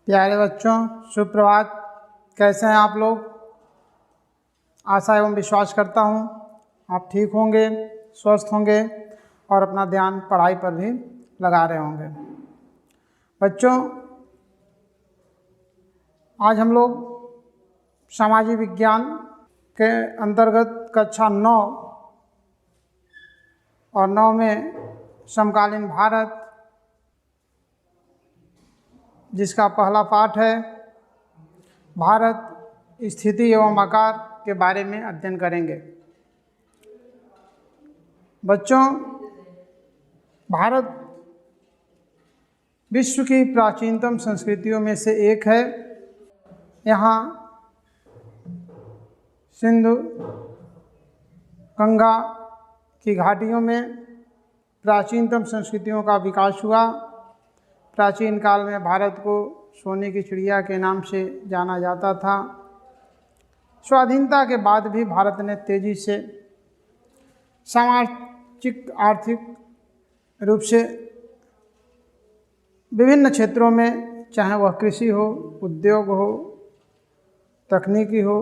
प्यारे बच्चों, सुप्रभात। कैसे हैं आप लोग? आशा एवं विश्वास करता हूँ आप ठीक होंगे, स्वस्थ होंगे और अपना ध्यान पढ़ाई पर भी लगा रहे होंगे। बच्चों, आज हम लोग सामाजिक विज्ञान के अंतर्गत कक्षा 9 और 9 में समकालीन भारत, जिसका पहला पाठ है भारत स्थिति एवं आकार के बारे में अध्ययन करेंगे। बच्चों, भारत विश्व की प्राचीनतम संस्कृतियों में से एक है। यहाँ सिंधु गंगा की घाटियों में प्राचीनतम संस्कृतियों का विकास हुआ। प्राचीन काल में भारत को सोने की चिड़िया के नाम से जाना जाता था। स्वाधीनता के बाद भी भारत ने तेजी से सामाजिक आर्थिक रूप से विभिन्न क्षेत्रों में, चाहे वह कृषि हो, उद्योग हो, तकनीकी हो,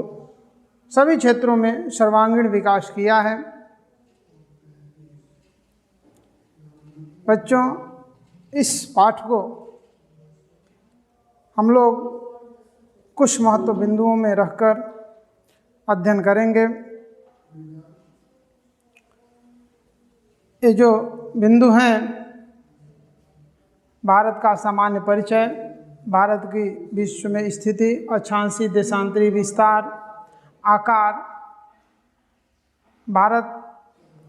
सभी क्षेत्रों में सर्वांगीण विकास किया है। बच्चों, इस पाठ को हम लोग कुछ महत्व बिंदुओं में रखकर अध्ययन करेंगे। ये जो बिंदु हैं, भारत का सामान्य परिचय, भारत की विश्व में स्थिति, अक्षांशीय देशांतरी विस्तार, आकार, भारत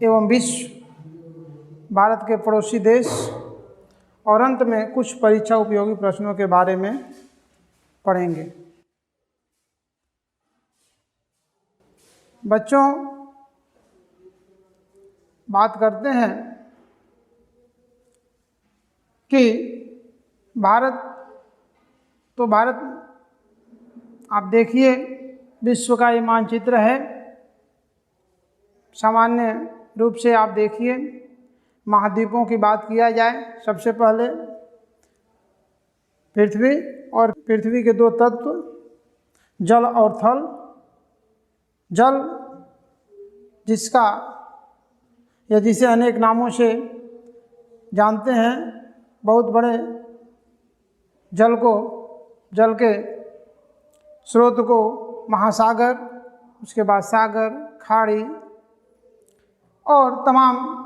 एवं विश्व, भारत के पड़ोसी देश और अंत में कुछ परीक्षा उपयोगी प्रश्नों के बारे में पढ़ेंगे। बच्चों, बात करते हैं कि भारत आप देखिए, विश्व का ये मानचित्र है। सामान्य रूप से आप देखिए, महाद्वीपों की बात किया जाए, सबसे पहले पृथ्वी और पृथ्वी के दो तत्व, जल और थल। जल, जिसका या जिसे अनेक नामों से जानते हैं, बहुत बड़े जल के स्रोत को महासागर, उसके बाद सागर, खाड़ी और तमाम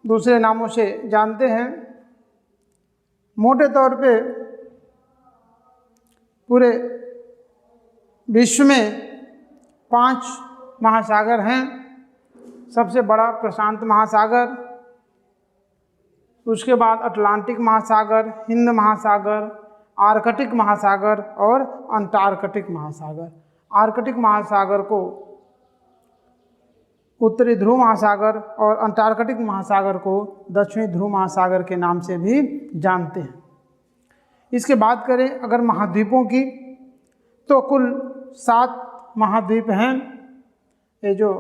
दूसरे नामों से जानते हैं। मोटे तौर पे पूरे विश्व में 5 महासागर हैं। सबसे बड़ा प्रशांत महासागर, उसके बाद अटलांटिक महासागर, हिंद महासागर, आर्कटिक महासागर और अंटार्कटिक महासागर। आर्कटिक महासागर को उत्तरी ध्रुव महासागर और अंटार्कटिक महासागर को दक्षिणी ध्रुव महासागर के नाम से भी जानते हैं। इसके बात करें अगर महाद्वीपों की, तो कुल 7 महाद्वीप हैं। ये जो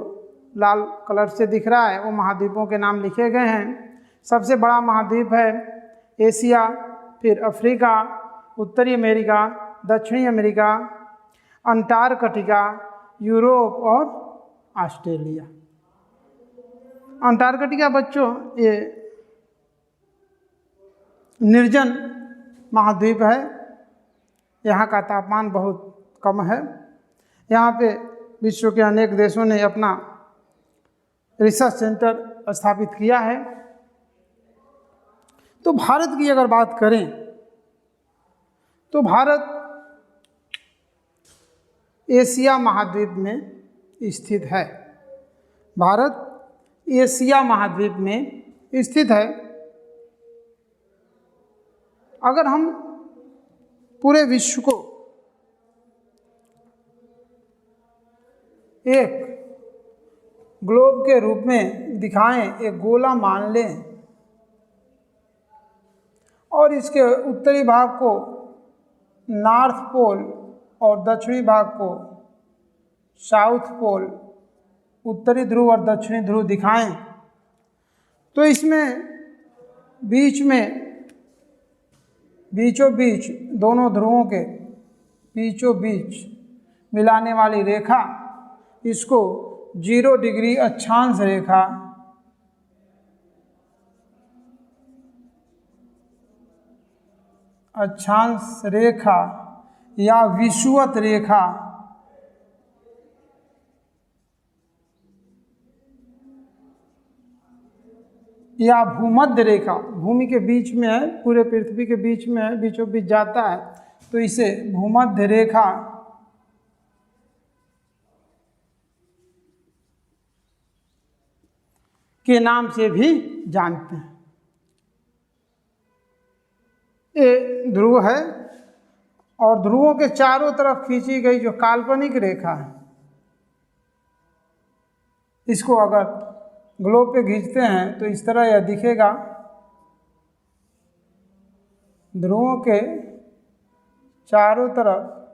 लाल कलर से दिख रहा है वो महाद्वीपों के नाम लिखे गए हैं। सबसे बड़ा महाद्वीप है एशिया, फिर अफ्रीका, उत्तरी अमेरिका, दक्षिणी अमेरिका, अंटार्कटिका, यूरोप और ऑस्ट्रेलिया। अंटार्कटिका बच्चों, ये निर्जन महाद्वीप है। यहाँ का तापमान बहुत कम है। यहाँ पे विश्व के अनेक देशों ने अपना रिसर्च सेंटर स्थापित किया है। तो भारत की अगर बात करें तो भारत एशिया महाद्वीप में स्थित है। भारत एशिया महाद्वीप में स्थित है। अगर हम पूरे विश्व को एक ग्लोब के रूप में दिखाएं, एक गोला मान लें और इसके उत्तरी भाग को नॉर्थ पोल और दक्षिणी भाग को साउथ पोल, उत्तरी ध्रुव और दक्षिणी ध्रुव दिखाएं, तो इसमें बीच में बीचों बीच दोनों ध्रुवों के बीचों बीच मिलाने वाली रेखा, इसको 0 डिग्री अक्षांश रेखा या विषुवत रेखा या भूमध्य रेखा, भूमि के बीच में है, पूरे पृथ्वी के बीच में है, बीचों बीच जाता है, तो इसे भूमध्य रेखा के नाम से भी जानते हैं। ये ध्रुव है और ध्रुवों के चारों तरफ खींची गई जो काल्पनिक रेखा है, इसको अगर ग्लोब पे खींचते हैं तो इस तरह यह दिखेगा। ध्रुवों के चारों तरफ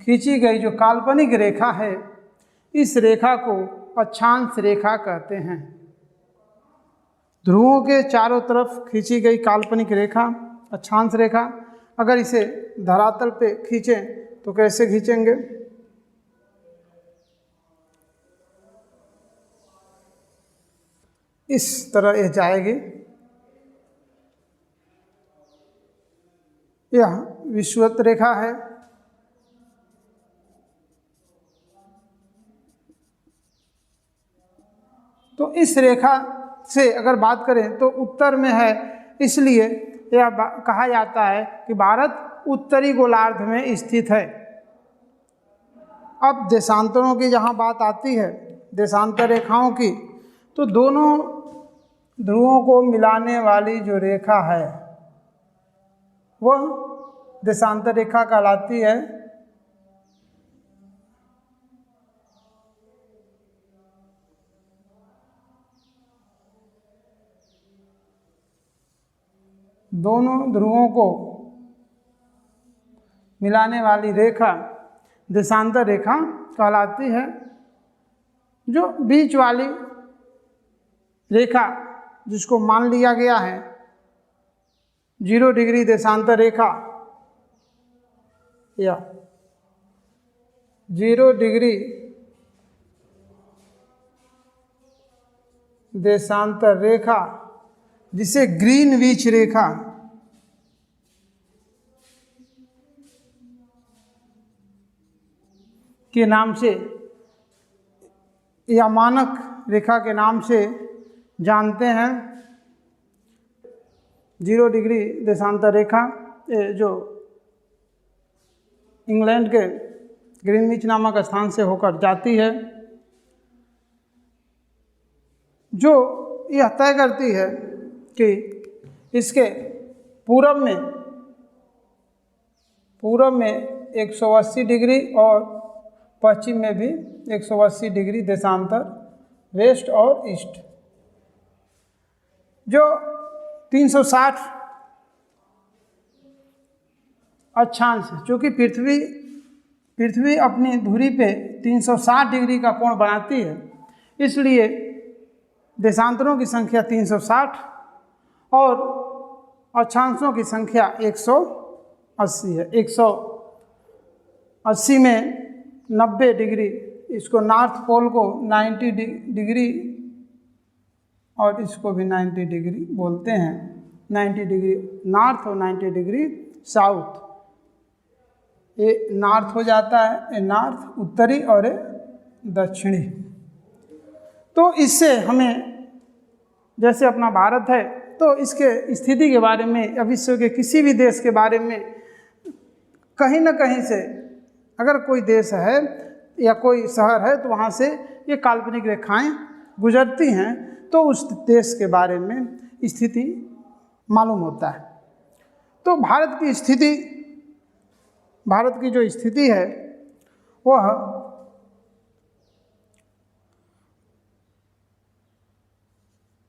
खींची गई जो काल्पनिक रेखा है, इस रेखा को अक्षांश रेखा कहते हैं। ध्रुवों के चारों तरफ खींची गई काल्पनिक रेखा अक्षांश रेखा। अगर इसे धरातल पे खींचें तो कैसे खींचेंगे? इस तरह यह जाएगी। यह विषुवत रेखा है। तो इस रेखा से अगर बात करें तो उत्तर में है, इसलिए यह कहा जाता है कि भारत उत्तरी गोलार्ध में स्थित है। अब देशांतरों की जहाँ बात आती है, देशांतर रेखाओं की, तो दोनों ध्रुवों को मिलाने वाली जो रेखा है वह देशांतर रेखा कहलाती है। दोनों ध्रुवों को मिलाने वाली रेखा देशांतर रेखा कहलाती है। जो बीच वाली रेखा जिसको मान लिया गया है 0 डिग्री देशांतर रेखा या 0 डिग्री देशांतर रेखा, जिसे ग्रीनविच रेखा के नाम से या मानक रेखा के नाम से जानते हैं। 0 डिग्री देशांतर रेखा जो इंग्लैंड के ग्रीनविच नामक स्थान से होकर जाती है, जो यह तय करती है कि इसके पूरब में 180 डिग्री और पश्चिम में भी 180 डिग्री देशांतर, वेस्ट और ईस्ट। जो 360 अक्षांश, चूँकि पृथ्वी अपनी धुरी पे 360 डिग्री का कोण बनाती है, इसलिए देशांतरों की संख्या 360 और अक्षांशों की संख्या 180 है। 180 में 90 डिग्री, इसको नॉर्थ पोल को 90 डिग्री और इसको भी 90 डिग्री बोलते हैं। 90 डिग्री नॉर्थ और 90 डिग्री साउथ। ये नॉर्थ हो जाता है, ये नॉर्थ उत्तरी और ये दक्षिणी। तो इससे हमें, जैसे अपना भारत है, तो इसके स्थिति के बारे में या विश्व के किसी भी देश के बारे में कहीं ना कहीं से, अगर कोई देश है या कोई शहर है तो वहाँ से ये काल्पनिक रेखाएं गुजरती हैं, तो उस देश के बारे में स्थिति मालूम होता है। तो भारत की जो स्थिति है वह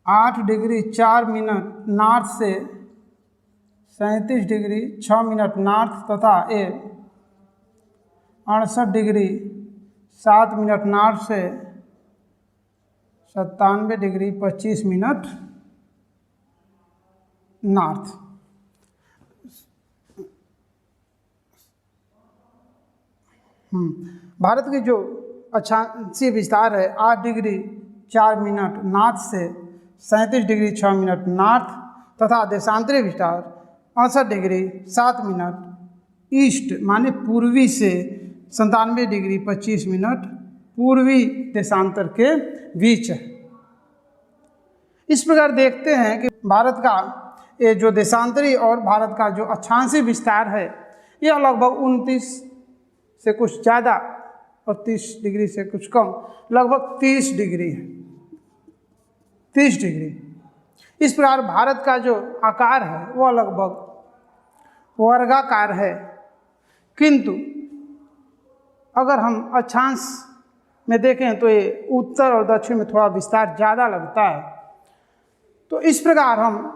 8 डिग्री 4 मिनट नॉर्थ से 37 डिग्री 6 मिनट नॉर्थ तथा 68 डिग्री 7 मिनट नॉर्थ से 97 डिग्री 25 मिनट नॉर्थ। भारत की जो अक्षांशीय विस्तार है 8 डिग्री 4 मिनट नॉर्थ से 37 डिग्री 6 मिनट नॉर्थ तथा देशांतरीय विस्तार 68 डिग्री 7 मिनट ईस्ट माने पूर्वी से 97 डिग्री 25 मिनट पूर्वी देशांतर के बीच है। इस प्रकार देखते हैं कि भारत का ये जो देशांतरी और भारत का जो अक्षांशीय विस्तार है यह लगभग 29 से कुछ ज़्यादा और 30 डिग्री से कुछ कम लगभग 30 डिग्री है, 30 डिग्री। इस प्रकार भारत का जो आकार है वह लगभग वर्गाकार है, किंतु अगर हम अक्षांश में देखें तो ये उत्तर और दक्षिण में थोड़ा विस्तार ज़्यादा लगता है। तो इस प्रकार हम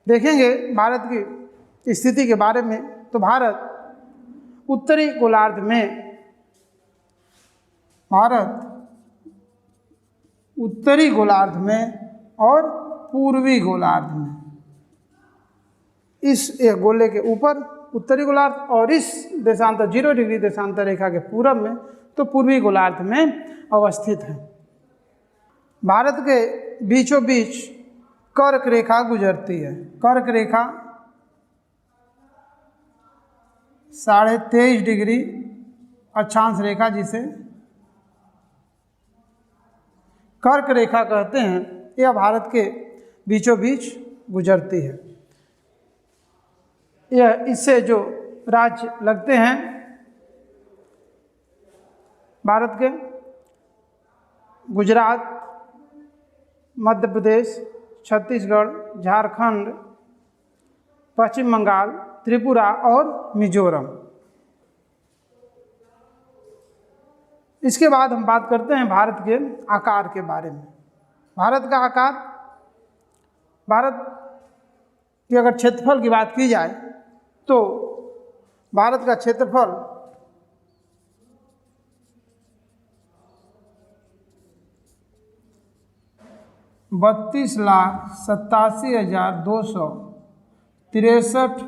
देखेंगे भारत की स्थिति के बारे में। तो भारत उत्तरी गोलार्ध में, भारत उत्तरी गोलार्ध में और पूर्वी गोलार्ध में, इस एक गोले के ऊपर उत्तरी गोलार्ध और इस देशांतर 0 डिग्री देशांतर रेखा के पूरब में तो पूर्वी गोलार्ध में अवस्थित है। भारत के बीचों बीच कर्क रेखा गुजरती है। कर्क रेखा 23.5 डिग्री अक्षांश रेखा, जिसे कर्क रेखा कहते हैं, यह भारत के बीचों बीच गुजरती है। यह इससे जो राज्य लगते हैं भारत के, गुजरात, मध्य प्रदेश, छत्तीसगढ़, झारखंड, पश्चिम बंगाल, त्रिपुरा और मिजोरम। इसके बाद हम बात करते हैं भारत के आकार के बारे में। भारत का आकार, भारत की अगर क्षेत्रफल की बात की जाए तो भारत का क्षेत्रफल 32,87,263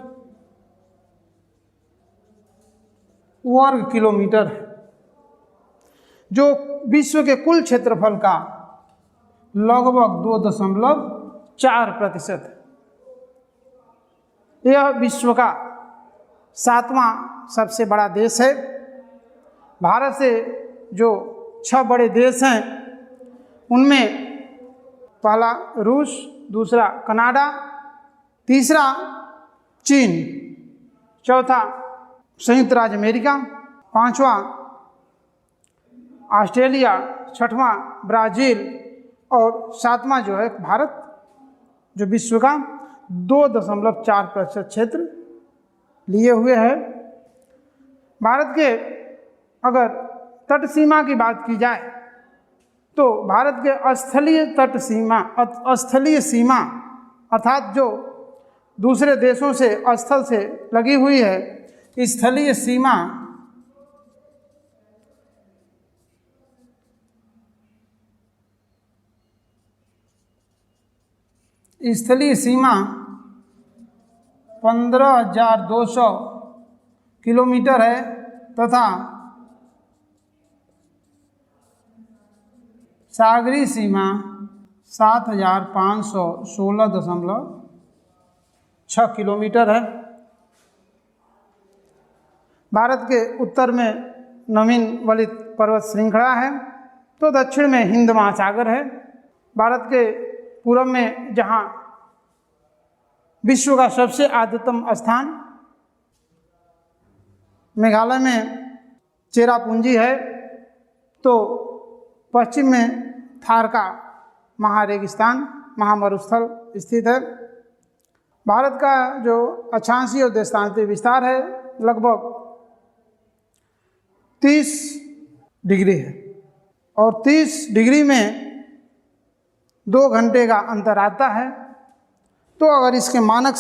वर्ग किलोमीटर है, जो विश्व के कुल क्षेत्रफल का लगभग 2.4% है। यह विश्व का 7वां सबसे बड़ा देश है। भारत से जो 6 बड़े देश हैं उनमें पहला रूस, दूसरा कनाडा, तीसरा चीन, चौथा संयुक्त राज्य अमेरिका, 5वां ऑस्ट्रेलिया, 6वां ब्राज़ील और 7वां जो है भारत, जो विश्व का 2.4% क्षेत्र लिए हुए है। भारत के अगर तट सीमा की बात की जाए तो भारत के स्थलीय सीमा अर्थात जो दूसरे देशों से स्थल से लगी हुई है, स्थलीय सीमा स्थलीय सीमा 15,200 किलोमीटर है तथा सागरीय सीमा 7,516.6 किलोमीटर है। भारत के उत्तर में नवीन वलित पर्वत श्रृंखला है, तो दक्षिण में हिंद महासागर है। भारत के पूर्व में जहाँ विश्व का सबसे आर्द्रतम स्थान मेघालय में चेरापूंजी है, तो पश्चिम में थार का महारेगिस्तान, महामरुस्थल स्थित है। भारत का जो अक्षांशीय और देशांतरीय विस्तार है लगभग 30 डिग्री है और 30 डिग्री में 2 घंटे का अंतर आता है। तो अगर इसके मानक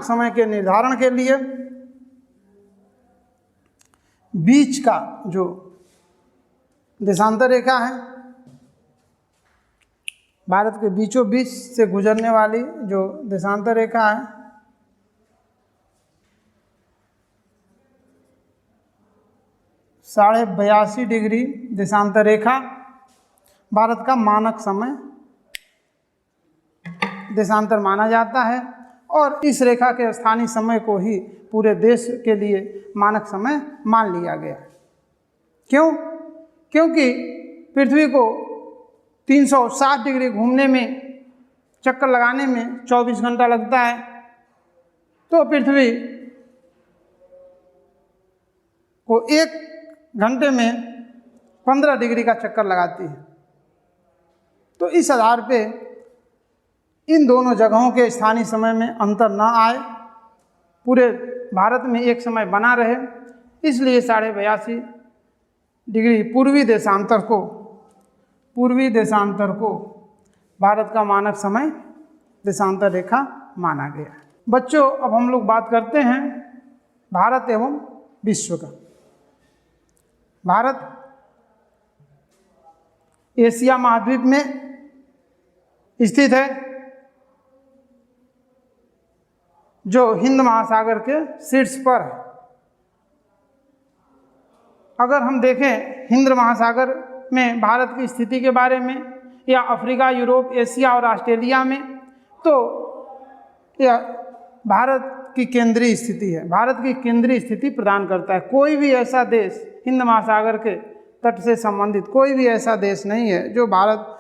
समय के निर्धारण के लिए बीच का जो देशांतर रेखा है, भारत के बीचों बीच से गुजरने वाली जो देशांतर रेखा है, 82.5 डिग्री देशांतर रेखा भारत का मानक समय देशांतर माना जाता है और इस रेखा के स्थानीय समय को ही पूरे देश के लिए मानक समय मान लिया गया। क्यों? क्योंकि पृथ्वी को 360 डिग्री घूमने में, चक्कर लगाने में 24 घंटा लगता है, तो पृथ्वी को 1 घंटे में 15 डिग्री का चक्कर लगाती है। तो इस आधार पे इन दोनों जगहों के स्थानीय समय में अंतर न आए, पूरे भारत में एक समय बना रहे, इसलिए 82.5 डिग्री पूर्वी देशांतर को भारत का मानक समय देशांतर रेखा माना गया। बच्चों, अब हम लोग बात करते हैं भारत एवं विश्व का। भारत एशिया महाद्वीप में स्थित है, जो हिंद महासागर के शीर्ष पर है। अगर हम देखें हिंद महासागर में भारत की स्थिति के बारे में, या अफ्रीका, यूरोप, एशिया और ऑस्ट्रेलिया में, तो यह भारत की केंद्रीय स्थिति है, भारत की केंद्रीय स्थिति प्रदान करता है। कोई भी ऐसा देश हिंद महासागर के तट से संबंधित कोई भी ऐसा देश नहीं है जो भारत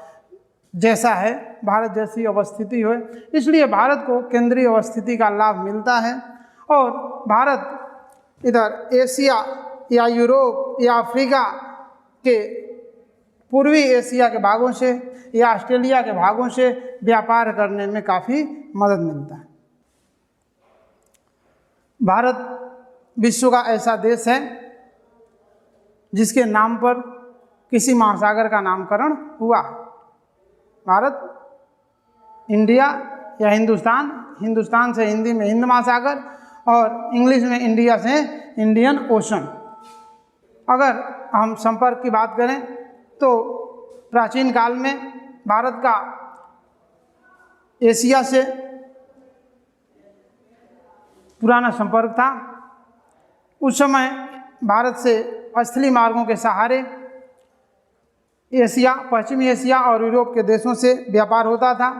जैसा है, भारत जैसी अवस्थिति हो। इसलिए भारत को केंद्रीय अवस्थिति का लाभ मिलता है और भारत इधर एशिया या यूरोप या अफ्रीका के पूर्वी एशिया के भागों से या ऑस्ट्रेलिया के भागों से व्यापार करने में काफ़ी मदद मिलता है। भारत विश्व का ऐसा देश है जिसके नाम पर किसी महासागर का नामकरण हुआ। भारत, इंडिया या हिंदुस्तान, हिंदुस्तान से हिंदी में हिंद महासागर और इंग्लिश में इंडिया से इंडियन ओशन। अगर हम संपर्क की बात करें तो प्राचीन काल में भारत का एशिया से पुराना संपर्क था। उस समय भारत से स्थलीय मार्गों के सहारे एशिया, पश्चिमी एशिया और यूरोप के देशों से व्यापार होता था।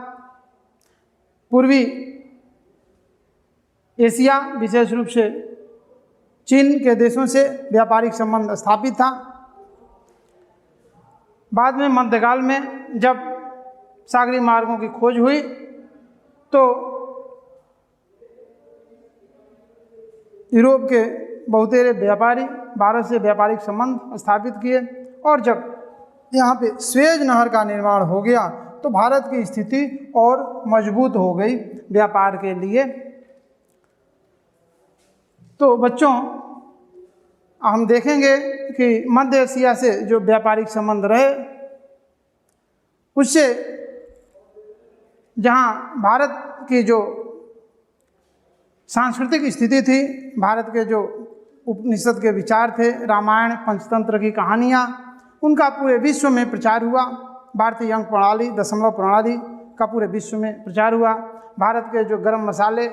पूर्वी एशिया, विशेष रूप से चीन के देशों से व्यापारिक संबंध स्थापित था। बाद में मध्यकाल में जब सागरीय मार्गों की खोज हुई तो यूरोप के बहुतेरे व्यापारी भारत से व्यापारिक संबंध स्थापित किए और जब यहाँ पे स्वेज नहर का निर्माण हो गया तो भारत की स्थिति और मजबूत हो गई व्यापार के लिए। तो बच्चों, हम देखेंगे कि मध्य एशिया से जो व्यापारिक संबंध रहे, उससे जहाँ भारत की जो सांस्कृतिक स्थिति थी, भारत के जो उपनिषद के विचार थे, रामायण, पंचतंत्र की कहानियाँ, उनका पूरे विश्व में प्रचार हुआ। भारतीय अंक प्रणाली, दशमलव प्रणाली का पूरे विश्व में प्रचार हुआ। भारत के जो गरम मसाले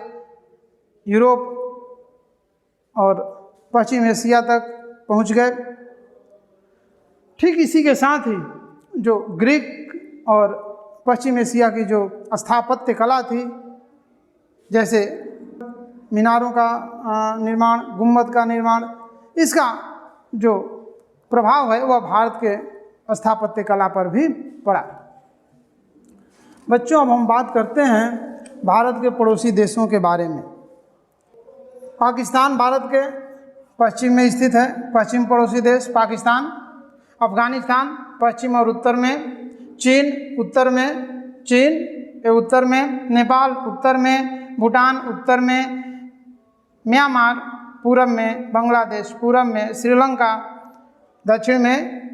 यूरोप और पश्चिम एशिया तक पहुंच गए। ठीक इसी के साथ ही जो ग्रीक और पश्चिम एशिया की जो स्थापत्य कला थी, जैसे मीनारों का निर्माण, गुम्बद का निर्माण, इसका जो प्रभाव है वह भारत के स्थापत्य कला पर भी पड़ा। बच्चों, अब हम बात करते हैं भारत के पड़ोसी देशों के बारे में। पाकिस्तान भारत के पश्चिम में स्थित है। पश्चिम पड़ोसी देश पाकिस्तान, अफगानिस्तान पश्चिम और उत्तर में, चीन उत्तर में, नेपाल उत्तर में, भूटान उत्तर में, म्यांमार पूरब में, बांग्लादेश पूरब में, श्रीलंका दक्षिण में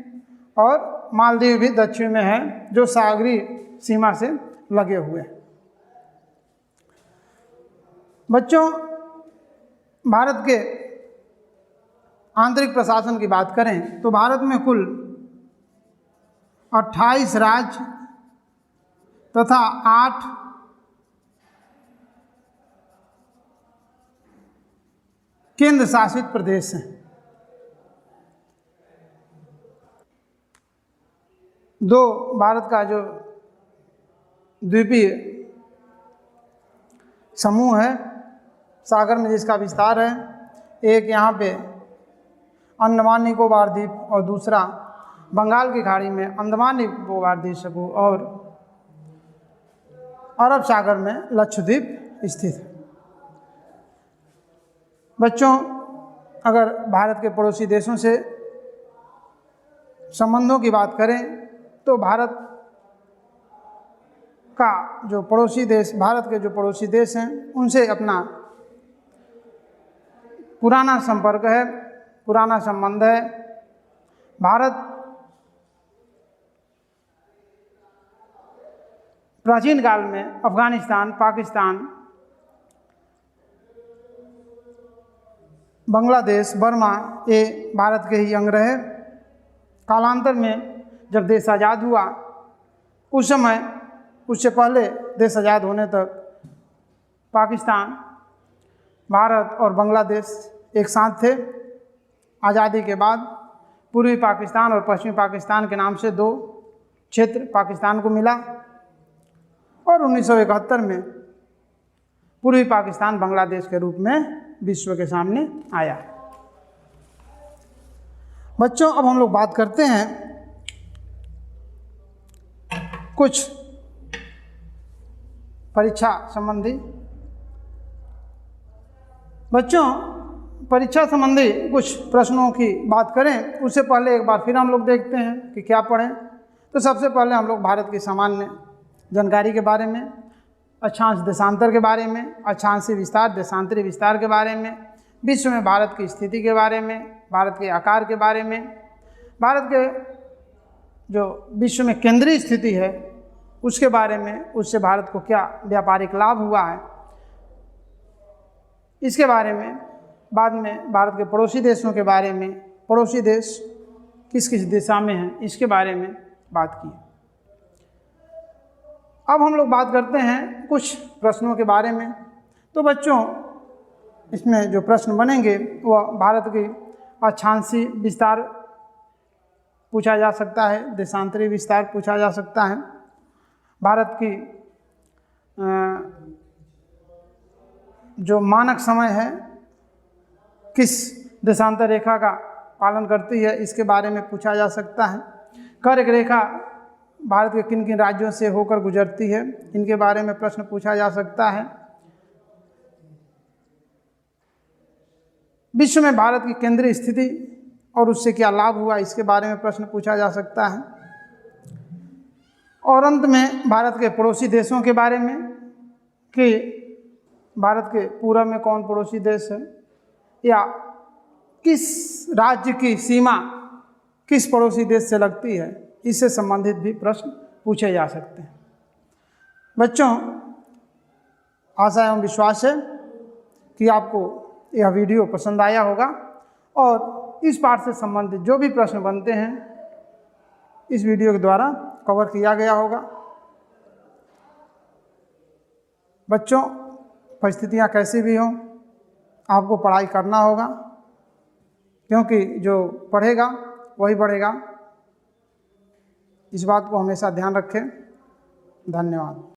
और मालदीव भी दक्षिण में है, जो सागरीय सीमा से लगे हुए हैं। बच्चों, भारत के आंतरिक प्रशासन की बात करें तो भारत में कुल 28 राज्य, तथा 8 केंद्र शासित प्रदेश हैं। 2 भारत का जो द्वीपीय समूह है, सागर में जिसका विस्तार है, एक यहाँ पे अंडमान निकोबार द्वीप और दूसरा बंगाल की खाड़ी में अंडमान निकोबार द्वीप समूह और अरब सागर में लक्षद्वीप स्थित है। बच्चों, अगर भारत के पड़ोसी देशों से संबंधों की बात करें तो भारत का जो पड़ोसी देश, भारत के जो पड़ोसी देश हैं, उनसे अपना पुराना संपर्क है, पुराना संबंध है। भारत प्राचीन काल में अफगानिस्तान, पाकिस्तान, बांग्लादेश, बर्मा ये भारत के ही अंग रहे। कालांतर में जब देश आज़ाद हुआ, उस समय, उससे पहले देश आज़ाद होने तक पाकिस्तान, भारत और बांग्लादेश एक साथ थे। आज़ादी के बाद पूर्वी पाकिस्तान और पश्चिमी पाकिस्तान के नाम से 2 क्षेत्र पाकिस्तान को मिला और 1971 में पूर्वी पाकिस्तान बांग्लादेश के रूप में विश्व के सामने आया। बच्चों, अब हम लोग बात करते हैं कुछ परीक्षा संबंधी। बच्चों, परीक्षा संबंधी कुछ प्रश्नों की बात करें उससे पहले एक बार फिर हम लोग देखते हैं कि क्या पढ़ें। तो सबसे पहले हम लोग भारत की सामान्य जानकारी के बारे में, अक्षांश देशांतर के बारे में, अक्षांशीय विस्तार, देशांतरी विस्तार के बारे में, विश्व में भारत की स्थिति के बारे में, भारत के आकार के बारे में, भारत के जो विश्व में केंद्रीय स्थिति है उसके बारे में, उससे भारत को क्या व्यापारिक लाभ हुआ है इसके बारे में, बाद में भारत के पड़ोसी देशों के बारे में, पड़ोसी देश किस किस दिशा में हैं इसके बारे में बात की। अब हम लोग बात करते हैं कुछ प्रश्नों के बारे में। तो बच्चों, इसमें जो प्रश्न बनेंगे वह भारत की अक्षांशीय विस्तार पूछा जा सकता है, देशांतरी विस्तार पूछा जा सकता है, भारत की जो मानक समय है किस देशांतर रेखा का पालन करती है इसके बारे में पूछा जा सकता है, कर्क रेखा भारत के किन किन राज्यों से होकर गुजरती है इनके बारे में प्रश्न पूछा जा सकता है, विश्व में भारत की केंद्रीय स्थिति और उससे क्या लाभ हुआ इसके बारे में प्रश्न पूछा जा सकता है, और अंत में भारत के पड़ोसी देशों के बारे में कि भारत के पूर्व में कौन पड़ोसी देश है या किस राज्य की सीमा किस पड़ोसी देश से लगती है, इससे संबंधित भी प्रश्न पूछे जा सकते हैं। बच्चों, आशा एवं विश्वास है कि आपको यह वीडियो पसंद आया होगा और इस पाठ से संबंधित जो भी प्रश्न बनते हैं इस वीडियो के द्वारा कवर किया गया होगा। बच्चों, परिस्थितियाँ कैसी भी हों, आपको पढ़ाई करना होगा, क्योंकि जो पढ़ेगा वही बढ़ेगा। इस बात को हमेशा ध्यान रखें। धन्यवाद।